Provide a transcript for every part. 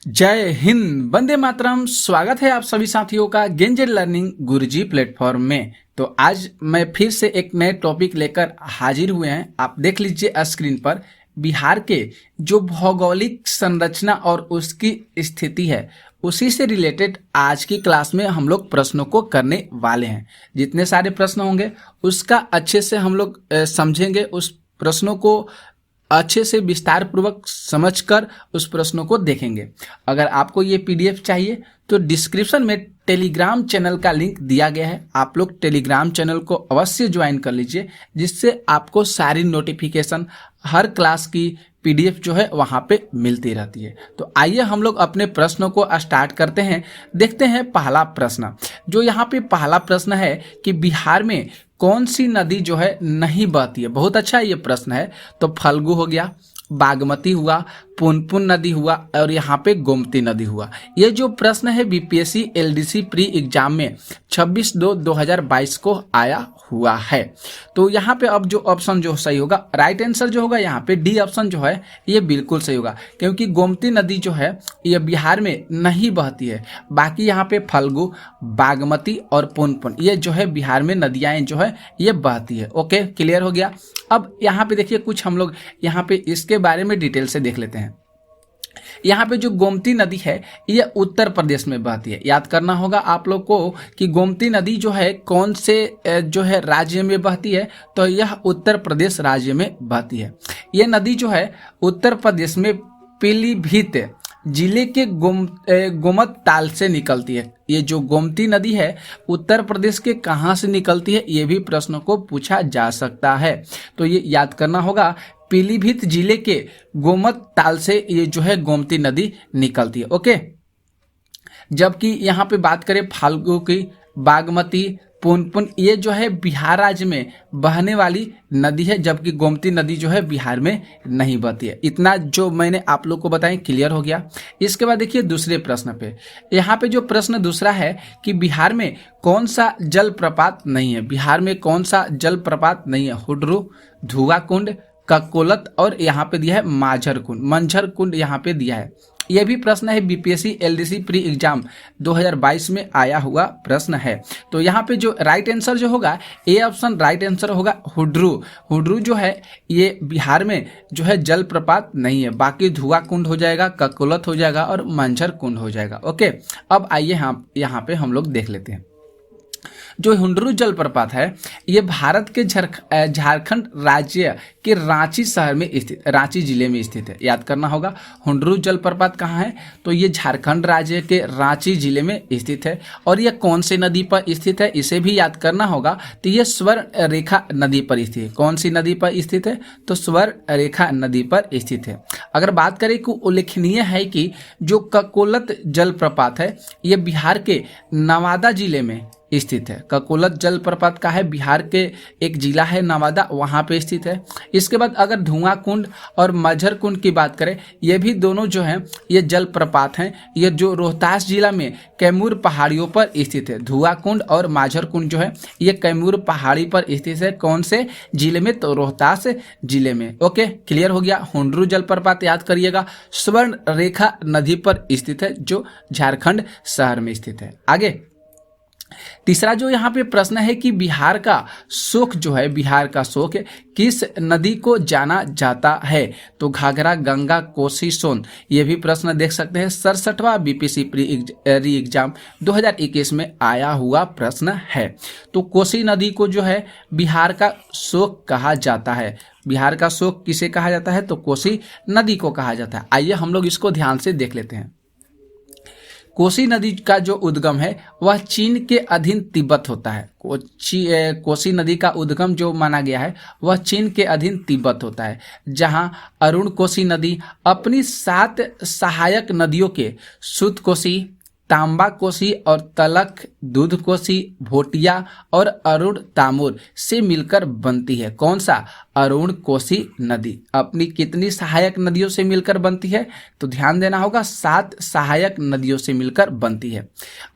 जय हिंद, वंदे मातरम। स्वागत है आप सभी साथियों का गेंजेड लर्निंग गुरुजी प्लेटफॉर्म में। तो आज मैं फिर से एक नए टॉपिक लेकर हाजिर हुए हैं। आप देख लीजिए स्क्रीन पर बिहार के जो भौगोलिक संरचना और उसकी स्थिति है, उसी से रिलेटेड आज की क्लास में हम लोग प्रश्नों को करने वाले हैं। जितने सारे प्रश्न होंगे उसका अच्छे से हम लोग समझेंगे, उस प्रश्नों को अच्छे से विस्तार पूर्वक समझकर उस प्रश्नों को देखेंगे। अगर आपको ये पीडीएफ चाहिए तो डिस्क्रिप्शन में टेलीग्राम चैनल का लिंक दिया गया है। आप लोग टेलीग्राम चैनल को अवश्य ज्वाइन कर लीजिए, जिससे आपको सारी नोटिफिकेशन हर क्लास की पीडीएफ जो है वहाँ पे मिलती रहती है। तो आइए हम लोग अपने प्रश्नों को स्टार्ट करते हैं। देखते हैं पहला प्रश्न। जो यहाँ पे पहला प्रश्न है कि बिहार में कौन सी नदी जो है नहीं बहती है। बहुत अच्छा ये प्रश्न है। तो फल्गु हो गया, बागमती हुआ, पुनपुन नदी हुआ और यहाँ पे गोमती नदी हुआ। ये जो प्रश्न है बीपीएससी एलडीसी प्री एग्जाम में 26/2/2022 को आया हुआ है। तो यहाँ पे अब जो ऑप्शन जो सही होगा, राइट आंसर जो होगा यहाँ पे डी ऑप्शन जो है ये बिल्कुल सही होगा, क्योंकि गोमती नदी जो है ये बिहार में नहीं बहती है। बाकी यहाँ पे फल्गु, बागमती और पुनपुन ये जो है बिहार में नदियाँ जो है ये बहती है। ओके, क्लियर हो गया। अब यहाँ पे देखिए कुछ हम लोग यहाँ पे इसके बारे में डिटेल से देख लेते हैं। यहाँ पे जो गोमती नदी है ये उत्तर प्रदेश में बहती है। याद करना होगा आप लोग को कि गोमती नदी जो है कौन से जो है राज्य में बहती है, तो यह उत्तर प्रदेश राज्य में बहती है। ये नदी जो है उत्तर प्रदेश में पीलीभीत जिले के गोमत ताल से निकलती है। ये जो गोमती नदी है उत्तर प्रदेश के कहाँ से निकलती है, ये भी प्रश्नों को पूछा जा सकता है। तो ये याद करना होगा, पीलीभीत जिले के गोमत ताल से ये जो है गोमती नदी निकलती है। ओके, जबकि यहाँ पे बात करें फाल्गु की, बागमती, पुनपुन ये जो है बिहार राज्य में बहने वाली नदी है, जबकि गोमती नदी जो है बिहार में नहीं बहती है। इतना जो मैंने आप लोग को बताया क्लियर हो गया। इसके बाद देखिए दूसरे प्रश्न पे। यहाँ पे जो प्रश्न दूसरा है कि बिहार में कौन सा जलप्रपात नहीं है। बिहार में कौन सा जलप्रपात नहीं है। हुड्रू, धुआं कुंड, ककोलत और यहाँ पे दिया है माझर कुंड, मंझर कुंड यहाँ पे दिया है। यह भी प्रश्न है बीपीएससी एलडीसी प्री एग्जाम 2022 में आया हुआ प्रश्न है। तो यहाँ पे जो राइट आंसर जो होगा ए ऑप्शन राइट आंसर होगा हुड्रू। हुड्रू जो है ये बिहार में जो है जलप्रपात नहीं है। बाकी धुआं कुंड हो जाएगा, ककोलत हो जाएगा और मंझर कुंड हो जाएगा। ओके, अब आइए यहाँ पे हम लोग देख लेते हैं। जो हुंडरू जलप्रपात है ये भारत के झारखंड राज्य के रांची शहर में स्थित, रांची जिले में स्थित है। याद करना होगा हुंडरू जलप्रपात कहाँ है, तो ये झारखंड राज्य के रांची जिले में स्थित है। और ये कौन सी नदी पर स्थित है इसे भी याद करना होगा। तो ये स्वर्ण रेखा नदी पर स्थित है। कौन सी नदी पर स्थित है, तो स्वर्ण रेखा नदी पर स्थित है। अगर बात करें कि उल्लेखनीय है कि जो ककोलत जलप्रपात है ये बिहार के नवादा जिले में स्थित है। ककोलत जलप्रपात का है बिहार के एक जिला है नवादा, वहाँ पे स्थित है। इसके बाद अगर धुआं कुंड और मझर कुंड की बात करें, ये भी दोनों जो हैं ये जलप्रपात हैं। ये जो रोहतास जिला में कैमूर पहाड़ियों पर स्थित है। धुआं कुंड और माझर कुंड जो है ये कैमूर पहाड़ी पर स्थित है। कौन से जिले में, तो रोहतास जिले में। ओके, क्लियर हो गया। हुंडरू जलप्रपात याद करिएगा स्वर्ण रेखा नदी पर स्थित है, जो झारखंड शहर में स्थित है। आगे तीसरा जो यहाँ पे प्रश्न है कि बिहार का शोक जो है, बिहार का शोक किस नदी को जाना जाता है, तो घाघरा, गंगा, कोसी, सोन। ये भी प्रश्न देख सकते हैं। 67वां बीपीएससी प्री एग्जाम 2021 में आया हुआ प्रश्न है। तो कोसी नदी को जो है बिहार का शोक कहा जाता है। बिहार का शोक किसे कहा जाता है, तो कोसी नदी को कहा जाता है। आइए हम लोग इसको ध्यान से देख लेते हैं। कोसी नदी का जो उद्गम है वह चीन के अधीन तिब्बत होता है। कोसी नदी का उद्गम जो माना गया है वह चीन के अधीन तिब्बत होता है, जहां अरुण कोसी नदी अपनी 7 सहायक नदियों के सुत कोसी, तांबा कोसी और तलक दूध कोसी, भोटिया और अरुण तामुर से मिलकर बनती है। कौन सा? अरुण कोसी नदी अपनी कितनी सहायक नदियों से मिलकर बनती है? तो ध्यान देना होगा 7 सहायक नदियों से मिलकर बनती है।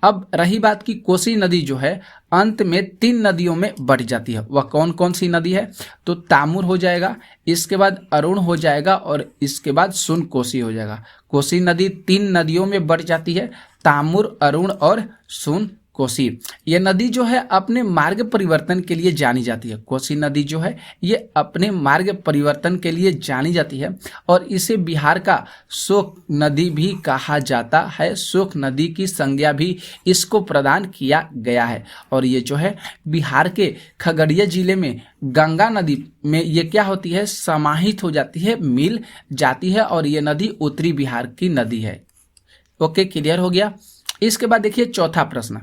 अब रही बात की कोसी नदी जो है अंत में 3 नदियों में बढ़ जाती है। वह कौन कौन सी नदी है? तो तामुर हो जाएगा, इसके बाद अरुण हो जाएगा और इसके बाद सुन कोसी हो जाएगा। कोसी नदी 3 नदियों में बढ़ जाती है, तामुर, अरुण और सुन कोसी। ये नदी जो है अपने मार्ग परिवर्तन के लिए जानी जाती है। कोसी नदी जो है ये अपने मार्ग परिवर्तन के लिए जानी जाती है और इसे बिहार का शोक नदी भी कहा जाता है। शोक नदी की संज्ञा भी इसको प्रदान किया गया है और ये जो है बिहार के खगड़िया जिले में गंगा नदी में ये क्या होती है? समाहित हो जाती है, मिल जाती है और ये नदी उत्तरी बिहार की नदी है। ओके, क्लियर हो गया। इसके बाद देखिए चौथा प्रश्न।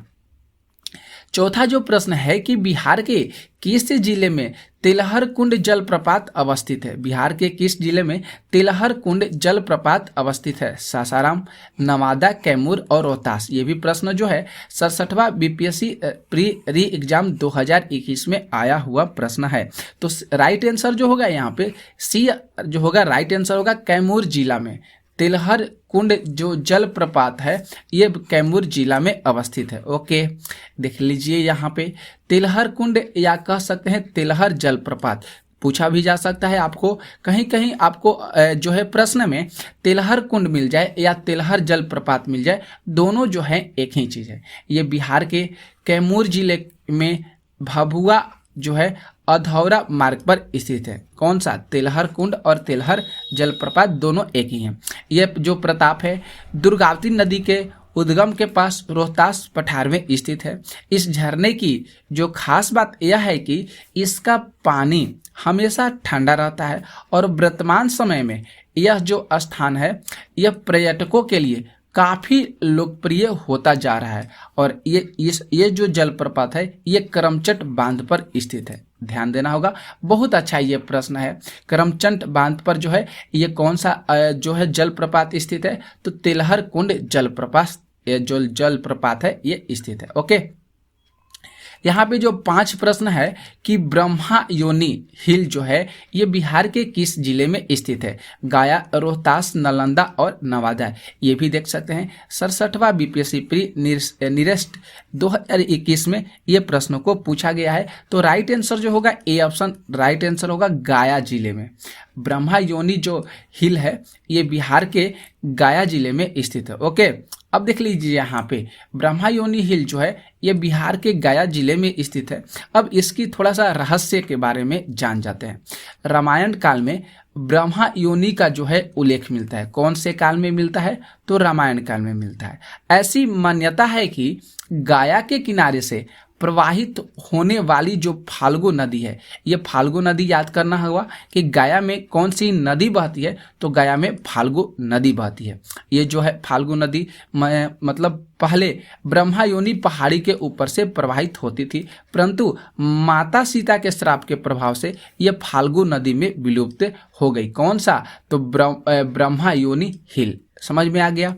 चौथा जो प्रश्न है कि बिहार के किस जिले में तिलहर कुंड जलप्रपात अवस्थित है? बिहार के किस जिले में तिलहर कुंड जलप्रपात अवस्थित है? सासाराम, नवादा, कैमूर और रोहतास। ये भी प्रश्न जो है 67वां बीपीएससी प्री री एग्जाम 2021 में आया हुआ प्रश्न है। तो राइट आंसर जो होगा यहाँ पे सी जो होगा, राइट आंसर होगा कैमूर जिला में तिलहर कुंड जो जलप्रपात है ये कैमूर जिला में अवस्थित है। ओके, देख लीजिए यहाँ पे तिलहर कुंड या कह सकते हैं तिलहर जलप्रपात पूछा भी जा सकता है आपको। कहीं कहीं आपको जो है प्रश्न में तिलहर कुंड मिल जाए या तिलहर जलप्रपात मिल जाए, दोनों जो है एक ही चीज़ है। ये बिहार के कैमूर जिले में भभुआ जो है अधौरा मार्ग पर स्थित है। कौन सा? तिलहर कुंड और तिलहर जलप्रपात दोनों एक ही हैं। यह जो प्रताप है दुर्गावती नदी के उद्गम के पास रोहतास पठार में स्थित है। इस झरने की जो खास बात यह है कि इसका पानी हमेशा ठंडा रहता है और वर्तमान समय में यह जो स्थान है यह पर्यटकों के लिए काफ़ी लोकप्रिय होता जा रहा है और ये जो जलप्रपात है ये करमचट बांध पर स्थित है। ध्यान देना होगा, बहुत अच्छा ये प्रश्न है। करमचट बांध पर जो है ये कौन सा जो है जलप्रपात स्थित है? तो तिलहर कुंड जलप्रपात जो जलप्रपात है ये स्थित है। ओके, यहाँ पे जो 5 प्रश्न है कि ब्रह्मा योनी हिल जो है ये बिहार के किस जिले में स्थित है? गया, रोहतास, नालंदा और नवादा। ये भी देख सकते हैं 67वां बीपीएससी प्री निरस्त 2021 में ये प्रश्नों को पूछा गया है। तो राइट आंसर जो होगा ए ऑप्शन राइट आंसर होगा गया जिले में। ब्रह्मा योनी जो हिल है ये बिहार के गया जिले में स्थित है। ओके, अब देख लीजिए यहाँ पे ब्रह्मा योनी हिल जो है ये बिहार के गया जिले में स्थित है। अब इसकी थोड़ा सा रहस्य के बारे में जान जाते हैं। रामायण काल में ब्रह्मा योनि का जो है उल्लेख मिलता है। कौन से काल में मिलता है? तो रामायण काल में मिलता है। ऐसी मान्यता है कि गया के किनारे से प्रवाहित होने वाली जो फाल्गु नदी है, ये फाल्गु नदी याद करना होगा कि गया में कौन सी नदी बहती है? तो गया में फाल्गु नदी बहती है। ये जो है फाल्गु नदी मतलब पहले ब्रह्मा योनि पहाड़ी के ऊपर से प्रवाहित होती थी, परंतु माता सीता के श्राप के प्रभाव से ये फाल्गु नदी में विलुप्त हो गई। कौन सा? तो ब्रह्मा योनि हिल। समझ में आ गया।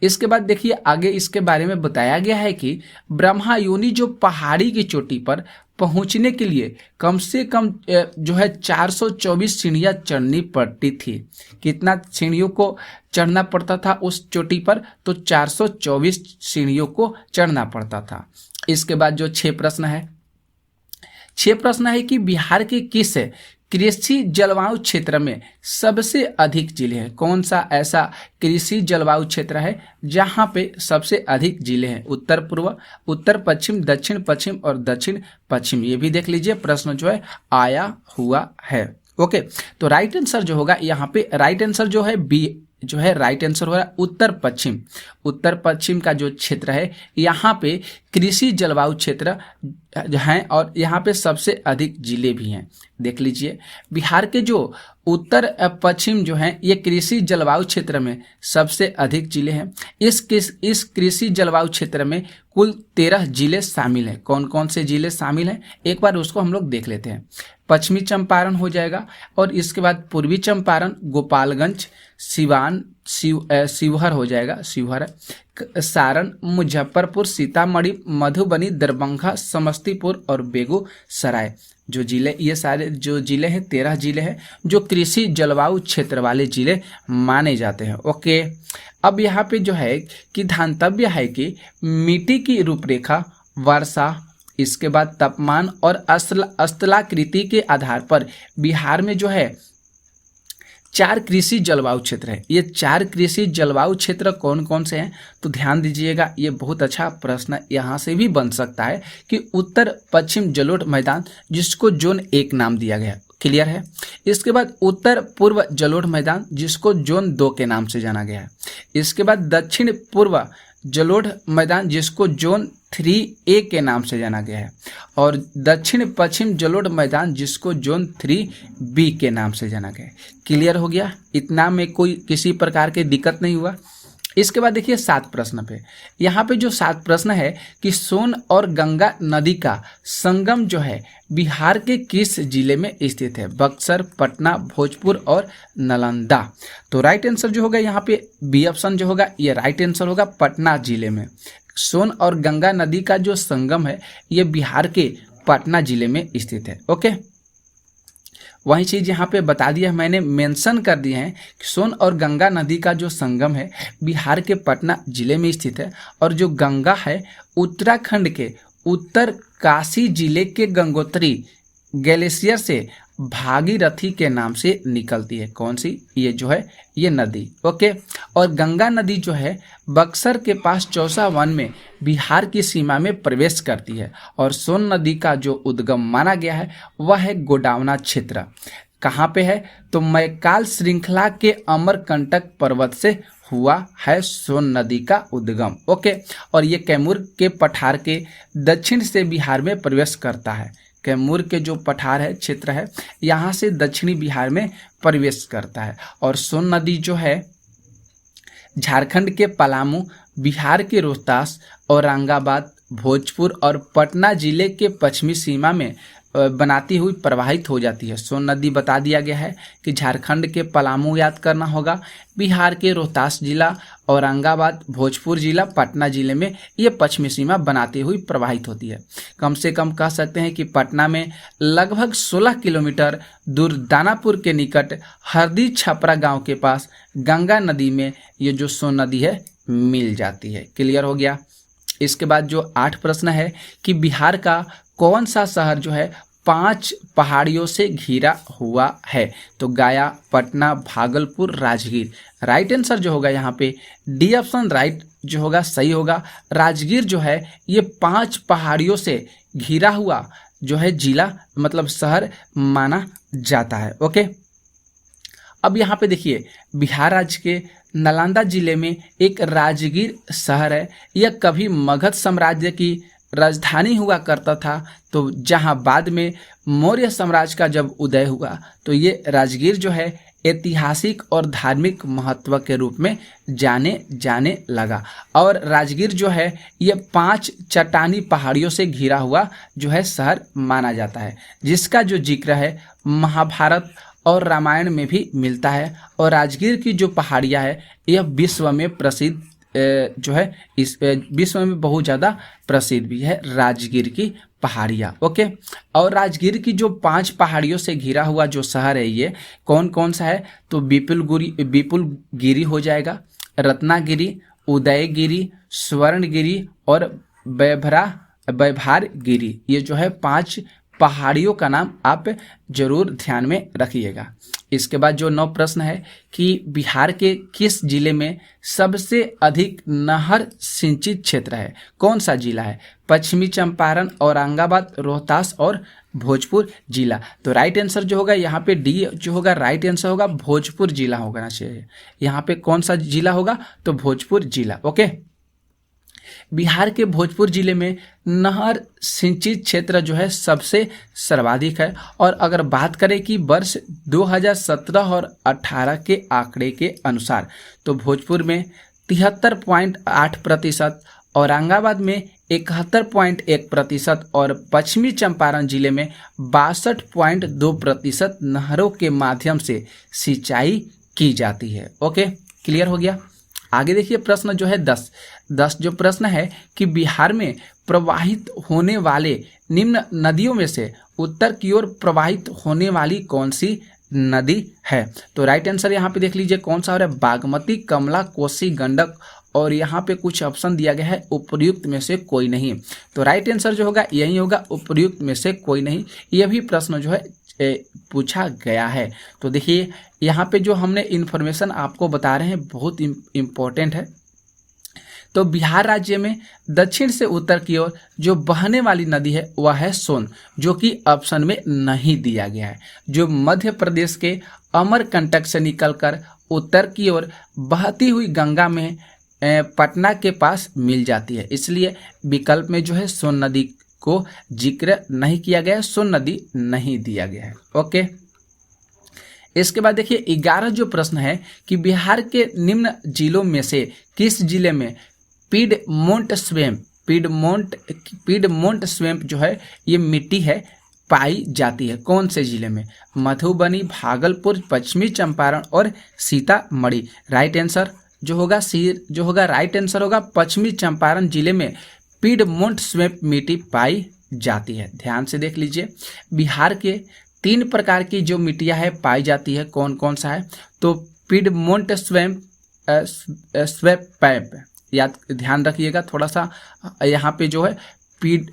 इसके बाद देखिए आगे इसके बारे में बताया गया है कि ब्रह्मा योनि जो पहाड़ी की चोटी पर पहुंचने के लिए कम से कम जो है 424 सीढ़ियां चढ़नी पड़ती थी। कितना सीढ़ियों को चढ़ना पड़ता था उस चोटी पर? तो 424 सीढ़ियों को चढ़ना पड़ता था। इसके बाद जो 6 प्रश्न है कि बिहार के किस कृषि जलवायु क्षेत्र में सबसे अधिक जिले हैं? कौन सा ऐसा कृषि जलवायु क्षेत्र है जहां पे सबसे अधिक जिले हैं? उत्तर पूर्व, उत्तर पश्चिम, दक्षिण पश्चिम और दक्षिण पश्चिम। ये भी देख लीजिए प्रश्न जो है आया हुआ है। ओके, तो राइट आंसर जो होगा यहाँ पे राइट आंसर जो है बी जो है राइट आंसर हो रहा है उत्तर पश्चिम। उत्तर पश्चिम का जो क्षेत्र है यहाँ पे कृषि जलवायु क्षेत्र हैं और यहाँ पे सबसे अधिक जिले भी हैं। देख लीजिए बिहार के जो उत्तर पश्चिम जो हैं ये कृषि जलवायु क्षेत्र में सबसे अधिक जिले हैं। इस कृषि जलवायु क्षेत्र में कुल 13 जिले शामिल हैं। कौन कौन से जिले शामिल हैं एक बार उसको हम लोग देख लेते हैं। पश्चिमी चंपारण हो जाएगा और इसके बाद पूर्वी चंपारण, गोपालगंज, सिवान, शिवहर हो जाएगा, शिवहर, सारण, मुजफ्फरपुर, सीतामढ़ी, मधुबनी, दरभंगा, समस्तीपुर और बेगूसराय। जो जिले, ये सारे जो जिले हैं 13 जिले हैं जो कृषि जलवायु क्षेत्र वाले जिले माने जाते हैं। ओके, अब यहाँ पे जो है कि ध्यातव्य है कि मिट्टी की रूपरेखा, वर्षा, इसके बाद तापमान और स्थलाकृति के आधार पर बिहार में जो है 4 कृषि जलवायु क्षेत्र है। ये 4 कृषि जलवायु क्षेत्र कौन कौन से हैं, तो ध्यान दीजिएगा, ये बहुत अच्छा प्रश्न यहाँ से भी बन सकता है कि उत्तर पश्चिम जलोढ़ मैदान जिसको जोन 1 नाम दिया गया, क्लियर है। इसके बाद उत्तर पूर्व जलोढ़ मैदान जिसको जोन 2 के नाम से जाना गया है। इसके बाद दक्षिण पूर्व जलोढ़ मैदान जिसको जोन 3A के नाम से जाना गया है, और दक्षिण पश्चिम जलोढ़ मैदान जिसको जोन 3B के नाम से जाना गया है। क्लियर हो गया, इतना में कोई किसी प्रकार की दिक्कत नहीं हुआ। इसके बाद देखिए 7 प्रश्न पे, यहाँ पे जो 7 प्रश्न है कि सोन और गंगा नदी का संगम जो है बिहार के किस जिले में स्थित है, बक्सर, पटना, भोजपुर और नालंदा। तो राइट आंसर जो होगा यहाँ पे बी ऑप्शन जो होगा ये राइट आंसर होगा, पटना जिले में। सोन और गंगा नदी का जो संगम है ये बिहार के पटना जिले में स्थित है। ओके, वही चीज यहाँ पे बता दिया, मैंने मेंशन कर दिए हैं कि सोन और गंगा नदी का जो संगम है बिहार के पटना जिले में स्थित है, और जो गंगा है उत्तराखंड के उत्तर काशी जिले के गंगोत्री ग्लेशियर से भागीरथी के नाम से निकलती है। कौन सी, ये जो है ये नदी। ओके, और गंगा नदी जो है बक्सर के पास चौसा वन में बिहार की सीमा में प्रवेश करती है, और सोन नदी का जो उद्गम माना गया है वह है गोडावना क्षेत्र। कहाँ पे है, तो मैकाल श्रृंखला के अमरकंटक पर्वत से हुआ है सोन नदी का उद्गम। ओके, और ये कैमूर के पठार के दक्षिण से बिहार में प्रवेश करता है। कैमूर के जो पठार है क्षेत्र है यहाँ से दक्षिणी बिहार में प्रवेश करता है, और सोन नदी जो है झारखंड के पलामू, बिहार के रोहतास, औरंगाबाद, भोजपुर और पटना जिले के पश्चिमी सीमा में बनाती हुई प्रवाहित हो जाती है। सोन नदी बता दिया गया है कि झारखंड के पलामू याद करना होगा, बिहार के रोहतास जिला, औरंगाबाद, भोजपुर जिला, पटना जिले में ये पश्चिमी सीमा बनाती हुई प्रवाहित होती है। कम से कम कह सकते हैं कि पटना में लगभग 16 किलोमीटर दूर दानापुर के निकट हरदी छपरा गांव के पास गंगा नदी में ये जो सोन नदी है मिल जाती है। क्लियर हो गया। इसके बाद जो 8 प्रश्न है कि बिहार का कौन सा शहर जो है 5 पहाड़ियों से घिरा हुआ है, तो गया, पटना, भागलपुर, राजगीर। राइट आंसर जो होगा यहाँ पे डी ऑप्शन राइट जो होगा सही होगा। राजगीर जो है ये 5 पहाड़ियों से घिरा हुआ जो है जिला मतलब शहर माना जाता है। ओके, अब यहाँ पे देखिए बिहार राज्य के नालंदा जिले में एक राजगीर शहर है। यह कभी मगध साम्राज्य की राजधानी हुआ करता था, तो जहां बाद में मौर्य साम्राज्य का जब उदय हुआ तो ये राजगीर जो है ऐतिहासिक और धार्मिक महत्व के रूप में जाने लगा। और राजगीर जो है ये 5 चट्टानी पहाड़ियों से घिरा हुआ जो है शहर माना जाता है, जिसका जो जिक्र है महाभारत और रामायण में भी मिलता है। और राजगीर की जो पहाड़ियाँ है यह विश्व में प्रसिद्ध जो है इस विश्व में बहुत ज़्यादा प्रसिद्ध भी है राजगीर की पहाड़ियाँ। ओके, और राजगीर की जो 5 पहाड़ियों से घिरा हुआ जो शहर है ये कौन कौन सा है, तो विपुलगिरी हो जाएगा, रत्नागिरी, उदयगिरी, स्वर्णगिरी और वैभारगिरी। ये जो है 5 पहाड़ियों का नाम आप जरूर ध्यान में रखिएगा। इसके बाद जो 9 प्रश्न है कि बिहार के किस जिले में सबसे अधिक नहर सिंचित क्षेत्र है, कौन सा जिला है, पश्चिमी चंपारण, औरंगाबाद, रोहतास और भोजपुर जिला। तो राइट आंसर जो होगा यहाँ पे डी जो होगा राइट आंसर होगा, भोजपुर जिला होगा चाहिए। यहाँ पे कौन सा जिला होगा, तो भोजपुर जिला। ओके, बिहार के भोजपुर जिले में नहर सिंचित क्षेत्र जो है सबसे सर्वाधिक है। और अगर बात करें कि वर्ष 2017 और 18 के आंकड़े के अनुसार तो भोजपुर में 73.8%, औरंगाबाद में 71.1% और पश्चिमी चंपारण जिले में 62.2% नहरों के माध्यम से सिंचाई की जाती है। ओके, क्लियर हो गया। आगे देखिए प्रश्न जो है 10 जो प्रश्न है कि बिहार में प्रवाहित होने वाले निम्न नदियों में से उत्तर की ओर प्रवाहित होने वाली कौन सी नदी है। तो राइट आंसर यहाँ पे देख लीजिए कौन सा हो रहा है, बागमती, कमला, कोसी, गंडक, और यहाँ पे कुछ ऑप्शन दिया गया है उपर्युक्त में से कोई नहीं। तो राइट आंसर जो होगा यही होगा, उपर्युक्त में से कोई नहीं। यह भी प्रश्न जो है पूछा गया है। तो देखिए यहाँ पे जो हमने इन्फॉर्मेशन आपको बता रहे हैं बहुत इम्पोर्टेंट है। तो बिहार राज्य में दक्षिण से उत्तर की ओर जो बहने वाली नदी है वह है सोन, जो कि ऑप्शन में नहीं दिया गया है, जो मध्य प्रदेश के अमरकंटक से निकलकर उत्तर की ओर बहती हुई गंगा में पटना के पास मिल जाती है। इसलिए विकल्प में जो है सोन नदी को जिक्र नहीं किया गया है, सोन नदी नहीं दिया गया है। ओके, इसके बाद देखिए 11 जो प्रश्न है कि बिहार के निम्न जिलों में से किस जिले में पीडमोंट स्वैम्प जो है ये मिट्टी है पाई जाती है, कौन से जिले में, मधुबनी, भागलपुर, पश्चिमी चंपारण और सीतामढ़ी। राइट आंसर जो होगा राइट आंसर होगा पश्चिमी चंपारण जिले में पीडमोंट स्वैम्प मिट्टी पाई जाती है। ध्यान से देख लीजिए, बिहार के 3 प्रकार की जो मिट्टियां है पाई जाती है, कौन कौन सा है, तो पीडमोंट स्वैम्प याद ध्यान रखिएगा थोड़ा सा, यहाँ पे जो है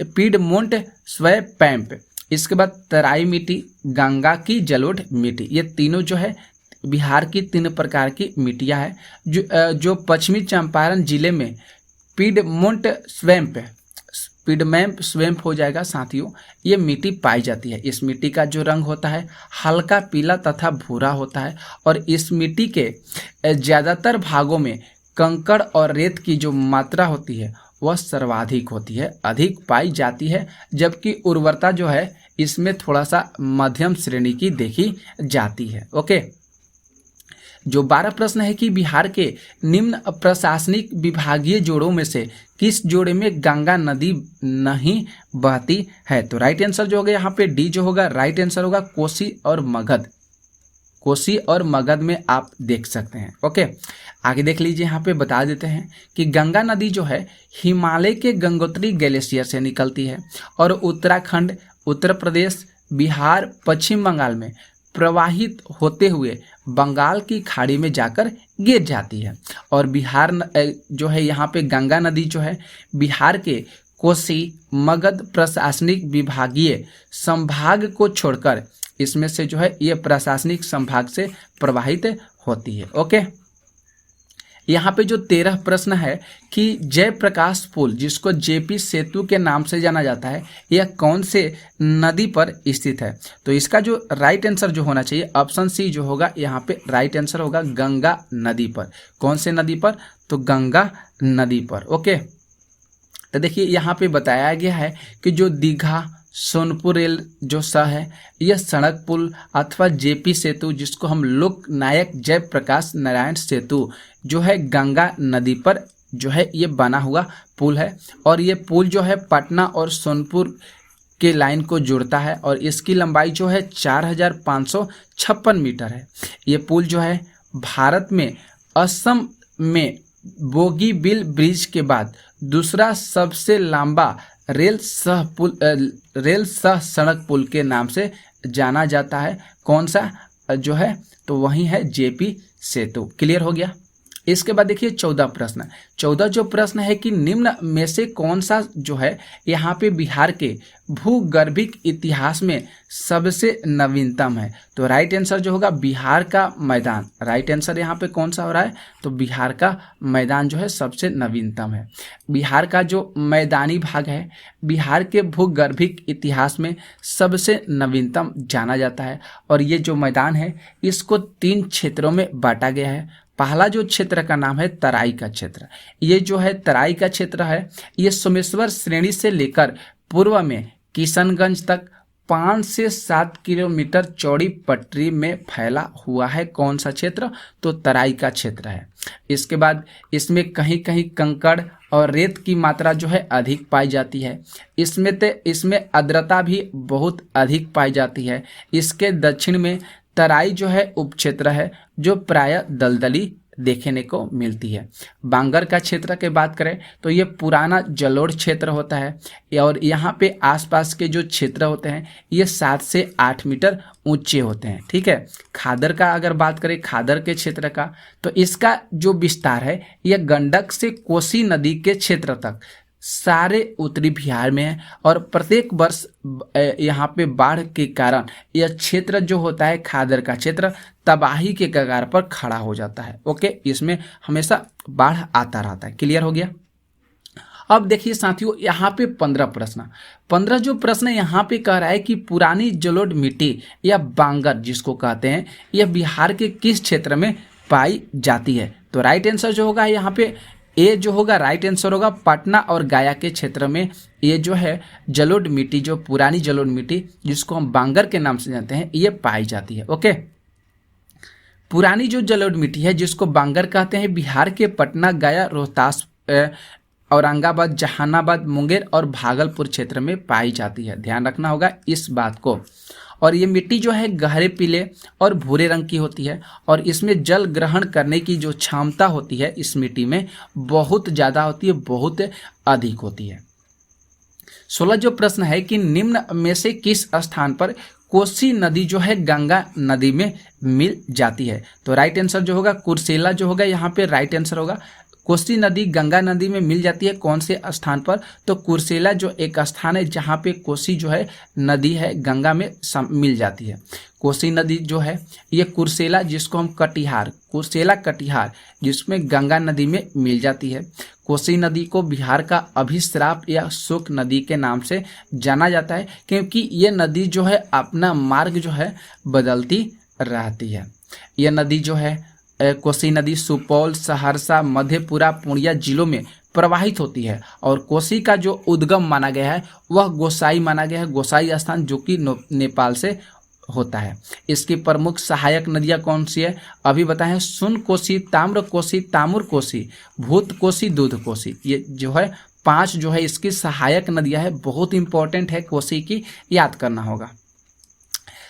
पीडमोंट स्वैम्प, इसके बाद तराई मिट्टी, गंगा की जलोढ़ मिट्टी, ये तीनों जो है बिहार की 3 प्रकार की मिट्टियां है जो पश्चिमी चंपारण जिले में पीडमोंट स्वैम्प हो जाएगा साथियों, ये मिट्टी पाई जाती है। इस मिट्टी का जो रंग होता है हल्का पीला तथा भूरा होता है और इस मिट्टी के ज़्यादातर भागों में कंकड़ और रेत की जो मात्रा होती है वह सर्वाधिक होती है, अधिक पाई जाती है, जबकि उर्वरता जो है इसमें थोड़ा सा मध्यम श्रेणी की देखी जाती है। ओके, जो 12 प्रश्न है कि बिहार के निम्न प्रशासनिक विभागीय जोड़ों में से किस जोड़े में गंगा नदी नहीं बहती है। तो राइट आंसर जो होगा यहाँ पे डी जो होगा राइट आंसर होगा कोसी और मगध में आप देख सकते हैं। ओके, आगे देख लीजिए, यहाँ पे बता देते हैं कि गंगा नदी जो है हिमालय के गंगोत्री ग्लेशियर से निकलती है और उत्तराखंड, उत्तर प्रदेश, बिहार, पश्चिम बंगाल में प्रवाहित होते हुए बंगाल की खाड़ी में जाकर गिर जाती है। और बिहार जो है यहाँ पे गंगा नदी जो है बिहार के कोसी मगध प्रशासनिक विभागीय संभाग को छोड़कर इसमें से जो है ये प्रशासनिक संभाग से प्रवाहित होती है। ओके, यहाँ पे जो 13 प्रश्न है कि जयप्रकाश पुल जिसको जेपी सेतु के नाम से जाना जाता है यह कौन से नदी पर स्थित है। तो इसका जो राइट आंसर जो होना चाहिए ऑप्शन सी जो होगा यहाँ पे राइट आंसर होगा गंगा नदी पर। कौन से नदी पर, तो गंगा नदी पर। ओके, तो देखिए यहाँ पे बताया गया है कि जो दीघा सोनपुर रेल जो है यह सड़क पुल अथवा जेपी सेतु जिसको हम लोक नायक जयप्रकाश नारायण सेतु जो है गंगा नदी पर जो है ये बना हुआ पुल है और ये पुल जो है पटना और सोनपुर के लाइन को जोड़ता है और इसकी लंबाई जो है 4556 मीटर है। ये पुल जो है भारत में असम में बोगीबील ब्रिज के बाद दूसरा सबसे लंबा रेल सह सड़क पुल के नाम से जाना जाता है। कौन सा जो है, तो वही है जेपी सेतु। क्लियर हो गया। इसके बाद देखिए 14 जो प्रश्न है कि निम्न में से कौन सा जो है यहाँ पे बिहार के भूगर्भिक इतिहास में सबसे नवीनतम है। तो राइट आंसर जो होगा बिहार का मैदान। राइट आंसर यहाँ पे कौन सा हो रहा है, तो बिहार का मैदान जो है सबसे नवीनतम है। बिहार का जो मैदानी भाग है बिहार के भूगर्भिक इतिहास में सबसे नवीनतम जाना जाता है और ये जो मैदान है इसको 3 क्षेत्रों में बांटा गया है। पहला जो क्षेत्र का नाम है तराई का क्षेत्र। ये जो है तराई का क्षेत्र है ये सोमेश्वर श्रेणी से लेकर पूर्व में किशनगंज तक 5 से 7 किलोमीटर चौड़ी पटरी में फैला हुआ है। कौन सा क्षेत्र, तो तराई का क्षेत्र है। इसके बाद इसमें कहीं कहीं कंकड़ और रेत की मात्रा जो है अधिक पाई जाती है। इसमें आर्द्रता भी बहुत अधिक पाई जाती है। इसके दक्षिण में तराई जो है उपक्षेत्र है जो प्राय दलदली देखने को मिलती है। बांगर का क्षेत्र की बात करें तो ये पुराना जलोढ़ क्षेत्र होता है और यहाँ पे आसपास के जो क्षेत्र होते हैं ये 7 से 8 मीटर ऊंचे होते हैं। ठीक है। खादर का अगर बात करें, खादर के क्षेत्र का, तो इसका जो विस्तार है यह गंडक से कोसी नदी के क्षेत्र तक सारे उत्तरी बिहार में है और प्रत्येक वर्ष यहाँ पे बाढ़ के कारण यह क्षेत्र जो होता है खादर का क्षेत्र तबाही के कगार पर खड़ा हो जाता है। ओके, इसमें हमेशा बाढ़ आता रहता है। क्लियर हो गया। अब देखिए साथियों, यहाँ पे 15 जो प्रश्न यहाँ पे कह रहा है कि पुरानी जलोढ़ मिट्टी या बांगर जिसको कहते हैं यह बिहार के किस क्षेत्र में पाई जाती है। तो राइट आंसर जो होगा यहाँ पे ए जो होगा राइट आंसर होगा पटना और गया के क्षेत्र में ये जो है जलोढ़ मिट्टी, जो पुरानी जलोढ़ मिट्टी जिसको हम बांगर के नाम से जानते हैं, ये पाई जाती है। ओके, पुरानी जो जलोढ़ मिट्टी है जिसको बांगर कहते हैं बिहार के पटना, गया, रोहतास, औरंगाबाद, जहानाबाद, मुंगेर और भागलपुर क्षेत्र में पाई जाती है। ध्यान रखना होगा इस बात को। और ये मिट्टी जो है गहरे पीले और भूरे रंग की होती है और इसमें जल ग्रहण करने की जो क्षमता होती है इस मिट्टी में बहुत ज़्यादा होती है, बहुत अधिक होती है। 16 जो प्रश्न है कि निम्न में से किस स्थान पर कोसी नदी जो है गंगा नदी में मिल जाती है। तो राइट आंसर जो होगा कुर्सेला जो होगा यहाँ पे राइट आंसर होगा। कोसी नदी गंगा नदी में मिल जाती है कौन से स्थान पर? तो कुर्सेला जो एक स्थान है जहाँ पे कोसी जो है नदी है गंगा में मिल जाती है। कोसी नदी जो है ये कुर्सेला जिसको हम कुर्सेला कटिहार जिसमें गंगा नदी में मिल जाती है। कोसी नदी को बिहार का अभिश्राप या शोक नदी के नाम से जाना जाता है क्योंकि ये नदी जो है अपना मार्ग जो है बदलती रहती है। यह नदी जो है कोसी नदी सुपौल, सहरसा, मधेपुरा, पूर्णिया जिलों में प्रवाहित होती है और कोसी का जो उद्गम माना गया है वह गोसाई माना गया है, गोसाई स्थान जो कि नेपाल से होता है। इसकी प्रमुख सहायक नदियाँ कौन सी है अभी बताएं? सुन कोसी, ताम्र कोसी, तामुर कोसी, भूत कोसी, दूध कोसी। ये जो है 5 जो है इसकी सहायक नदियाँ है, बहुत इंपॉर्टेंट है, कोसी की याद करना होगा।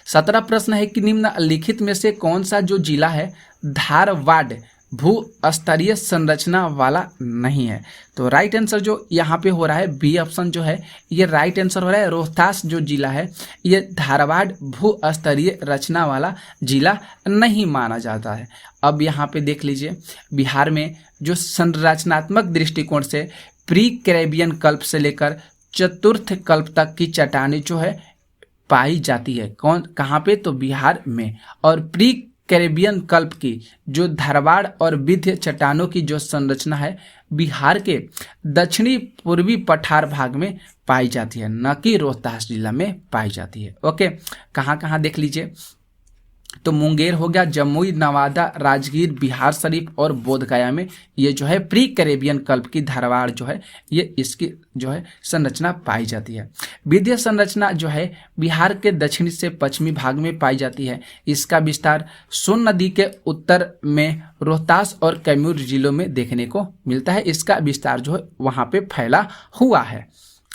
17 प्रश्न है कि निम्नलिखित में से कौन सा जो जिला है धारवाड़ भू स्तरीय संरचना वाला नहीं है। तो राइट आंसर जो यहाँ पे हो रहा है बी ऑप्शन जो है ये राइट आंसर हो रहा है। रोहतास जो जिला है ये धारवाड़ भू स्तरीय रचना वाला जिला नहीं माना जाता है। अब यहाँ पे देख लीजिए बिहार में जो संरचनात्मक दृष्टिकोण से प्री कैरेबियन कल्प से लेकर चतुर्थ कल्प तक की चट्टानें जो है पाई जाती है। कहाँ पे? तो बिहार में। और प्री कैरेबियन कल्प की जो धारवाड़ और विंध्य चट्टानों की जो संरचना है बिहार के दक्षिणी पूर्वी पठार भाग में पाई जाती है, न कि रोहतास जिला में पाई जाती है। ओके, कहाँ कहाँ देख लीजिए तो मुंगेर हो गया, जमुई, नवादा, राजगीर, बिहार शरीफ और बोधगया में ये जो है प्री कैरेबियन कल्प की धारवाड़ जो है ये इसकी जो है संरचना पाई जाती है। विंध्य संरचना जो है बिहार के दक्षिणी से पश्चिमी भाग में पाई जाती है। इसका विस्तार सोन नदी के उत्तर में रोहतास और कैमूर जिलों में देखने को मिलता है। इसका विस्तार जो है वहाँ पे फैला हुआ है।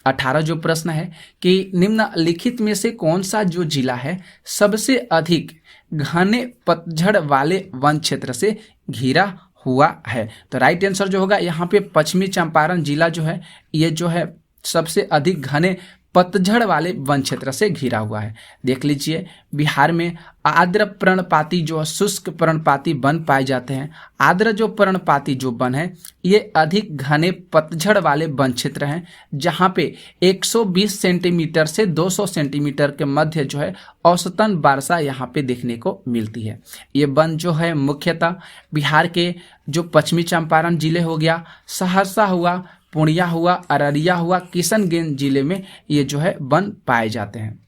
18 जो प्रश्न है कि निम्नलिखित में से कौन सा जो जिला है सबसे अधिक घने पतझड़ वाले वन क्षेत्र से घिरा हुआ है। तो राइट आंसर जो होगा यहाँ पे पश्चिमी चंपारण जिला जो है ये जो है सबसे अधिक घने पतझड़ वाले वन क्षेत्र से घिरा हुआ है। देख लीजिए बिहार में आर्द्र पर्णपाती जो शुष्क पर्णपाती वन पाए जाते हैं। आर्द्र जो पर्णपाती जो वन है ये अधिक घने पतझड़ वाले वन क्षेत्र हैं जहाँ पे 120 सेंटीमीटर से 200 सेंटीमीटर के मध्य जो है औसतन वर्षा यहाँ पे देखने को मिलती है। ये वन जो है मुख्यतः बिहार के जो पश्चिमी चंपारण जिले हो गया, सहरसा हुआ, पूर्णिया हुआ, अररिया हुआ, किशनगंज जिले में ये जो है वन पाए जाते हैं।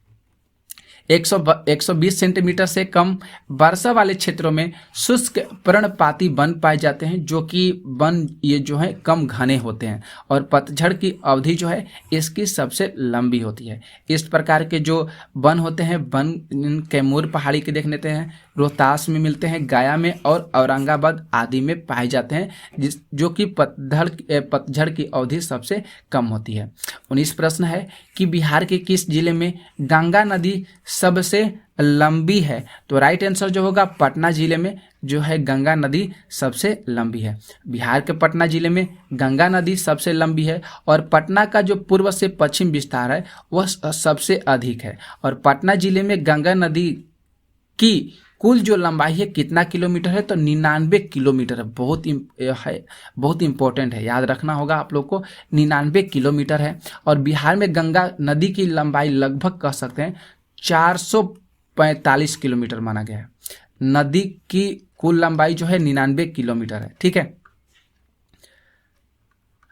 120 सेंटीमीटर से कम वर्षा वाले क्षेत्रों में शुष्क पर्णपाती वन पाए जाते हैं जो कि वन ये जो है कम घने होते हैं और पतझड़ की अवधि जो है इसकी सबसे लंबी होती है। इस प्रकार के जो वन होते हैं वन कैमूर पहाड़ी के देख लेते हैं, रोहतास में मिलते हैं, गया में और औरंगाबाद आदि में पाए जाते हैं जो कि पतझड़ की अवधि सबसे कम होती है। 19 प्रश्न है कि बिहार के किस जिले में गंगा नदी सबसे लंबी है? तो राइट आंसर जो होगा पटना जिले में जो है गंगा नदी सबसे लंबी है। बिहार के पटना जिले में गंगा नदी सबसे लंबी है और पटना का जो पूर्व से पश्चिम विस्तार है वह सबसे अधिक है। और पटना जिले में गंगा नदी की कुल जो लंबाई है कितना किलोमीटर है? तो 99 किलोमीटर है। बहुत इंपॉर्टेंट है, याद रखना होगा आप लोग को। 99 किलोमीटर है। और बिहार में गंगा नदी की लंबाई लगभग कह सकते हैं 445 किलोमीटर माना गया है। नदी की कुल लंबाई जो है 99 किलोमीटर है। ठीक है,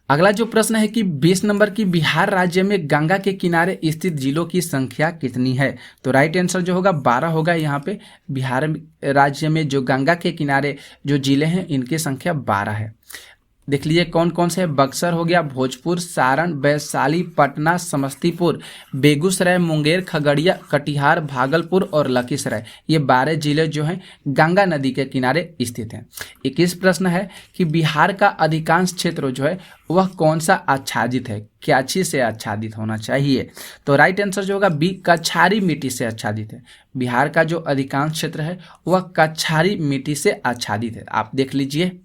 अगला जो प्रश्न है कि 20 नंबर की बिहार राज्य में गंगा के किनारे स्थित जिलों की संख्या कितनी है? तो राइट आंसर जो होगा 12 होगा। यहाँ पे बिहार राज्य में जो गंगा के किनारे जो जिले हैं इनकी संख्या 12 है। देख लीजिए कौन कौन से। बक्सर हो गया, भोजपुर, सारण, वैशाली, पटना, समस्तीपुर, बेगूसराय, मुंगेर, खगड़िया, कटिहार, भागलपुर और लखीसराय। ये 12 जिले जो हैं गंगा नदी के किनारे स्थित हैं। 21 प्रश्न है कि बिहार का अधिकांश क्षेत्र जो है वह कौन सा आच्छादित है? क्या चीज से आच्छादित होना चाहिए? तो राइट आंसर जो होगा बी, कछारी मिट्टी से आच्छादित है। बिहार का जो अधिकांश क्षेत्र है वह कछारी मिट्टी से आच्छादित है। आप देख लीजिए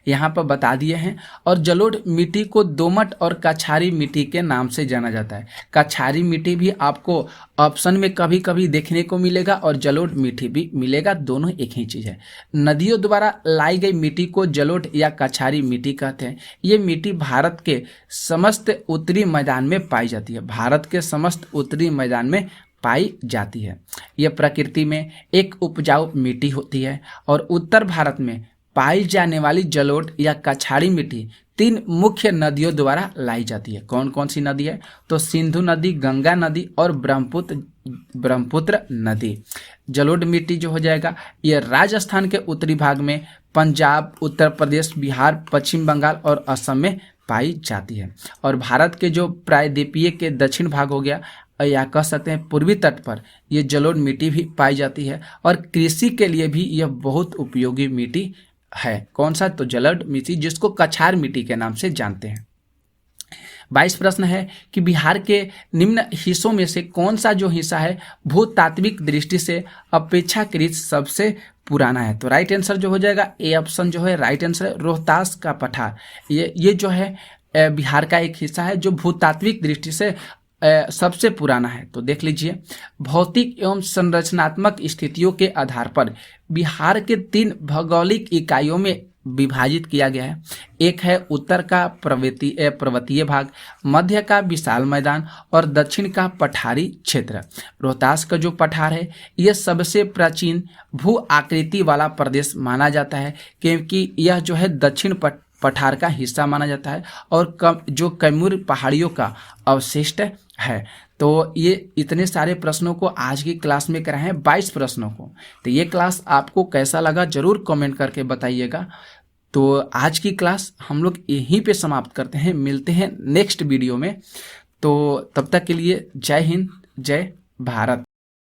यहाँ पर बता दिए हैं। और जलोढ़ मिट्टी को दोमट और कछारी मिट्टी के नाम से जाना जाता है। कछारी मिट्टी भी आपको ऑप्शन में कभी कभी देखने को मिलेगा और जलोढ़ मिट्टी भी मिलेगा, दोनों एक ही चीज है। नदियों द्वारा लाई गई मिट्टी को जलोढ़ या कछारी मिट्टी कहते हैं। ये मिट्टी भारत के समस्त उत्तरी मैदान में पाई जाती है। भारत के समस्त उत्तरी मैदान में पाई जाती है। यह प्रकृति में एक उपजाऊ मिट्टी होती है और उत्तर भारत में पाई जाने वाली जलोढ़ या कछारी मिट्टी 3 मुख्य नदियों द्वारा लाई जाती है। कौन कौन सी नदी है? तो सिंधु नदी, गंगा नदी और ब्रह्मपुत्र नदी। जलोढ़ मिट्टी जो हो जाएगा ये राजस्थान के उत्तरी भाग में, पंजाब, उत्तर प्रदेश, बिहार, पश्चिम बंगाल और असम में पाई जाती है। और भारत के जो प्रायद्वीपीय के दक्षिण भाग हो गया या कह सकते हैं पूर्वी तट पर यह जलोढ़ मिट्टी भी पाई जाती है और कृषि के लिए भी यह बहुत उपयोगी मिट्टी है। कौन सा? तो जलोढ़ मिट्टी, जिसको कछार मिट्टी के नाम से जानते हैं। 22 प्रश्न है कि बिहार के निम्न हिस्सों में से कौन सा जो हिस्सा है भूतात्विक दृष्टि से अपेक्षाकृत सबसे पुराना है? तो राइट आंसर जो हो जाएगा ए ऑप्शन जो है राइट आंसर है, रोहतास का पठार। ये जो है बिहार का एक हिस्सा है जो भूतात्विक दृष्टि से सबसे पुराना है। तो देख लीजिए, भौतिक एवं संरचनात्मक स्थितियों के आधार पर बिहार के 3 भौगोलिक इकाइयों में विभाजित किया गया है। एक है उत्तर का पर्वतीय भाग, मध्य का विशाल मैदान और दक्षिण का पठारी क्षेत्र। रोहतास का जो पठार है यह सबसे प्राचीन भू आकृति वाला प्रदेश माना जाता है क्योंकि यह जो है दक्षिण पठार का हिस्सा माना जाता है और जो कैमूर पहाड़ियों का अवशिष्ट है। तो ये इतने सारे प्रश्नों को आज की क्लास में कराए हैं, 22 प्रश्नों को। तो ये क्लास आपको कैसा लगा जरूर कमेंट करके बताइएगा। तो आज की क्लास हम लोग यहीं पे समाप्त करते हैं, मिलते हैं नेक्स्ट वीडियो में। तो तब तक के लिए जय हिंद, जय भारत।